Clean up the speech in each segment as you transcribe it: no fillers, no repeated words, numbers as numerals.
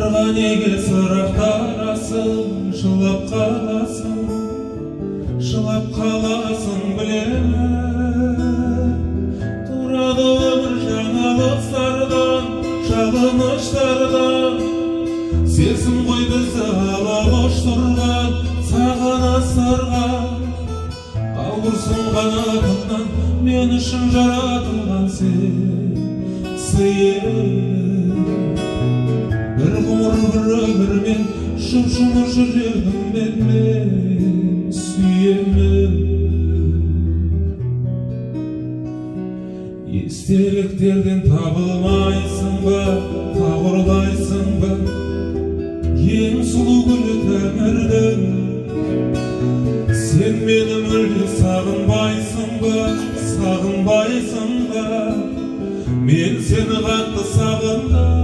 Сырға неге сырақтарасың, жылап қаласың білемін. Тұрады өмір жаңалықтардан, жалыныштардан. Сезім ғой бізді алалаш тұрған, сағыныстырған. Ауырсың қанатыңнан, мен үшін жаратылған сен сыйым. Bir ғұмыр бір өмірмен жұп-жұмыр жүрегіммен мен сүйемін. Естеліктерден табылмайсың ба, тағырлайсың ба, ең сұлу гүлі тәңірдің. Сен мені мүлде сағынбайсың ба, мен сені қатты сағындым.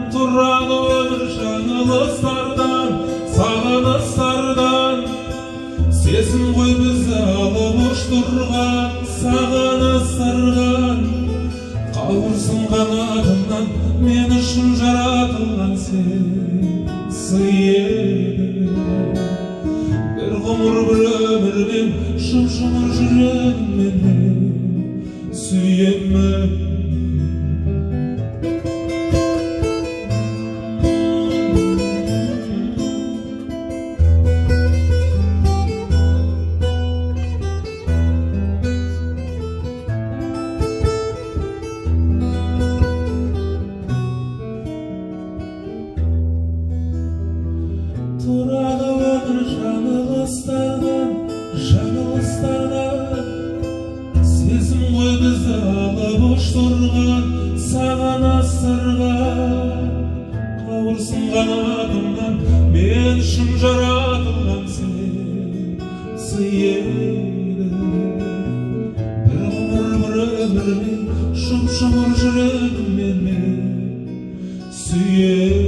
Тұрады өмір жаңылыстардан, сағыныстардан. Сезім ғой бізді алып ұштырған, сағыныстырған. Қауырсың қанатымнан, мен үшін жаратылған сен сый едің. Bir ғұмыр бір өмірмен жұп-жұмыр жүрегіммен сүйемін. Тұрады өмір жаңылыстардан. Сезім ғой бізді алып ұштырған, сағыныстырған. Қауырсың қанатымнан, мен үшін жаратылған сен сый едің. Bir ғұмыр бір өмірмен жұп-жұмыр жүрегіммен мен сүйемін.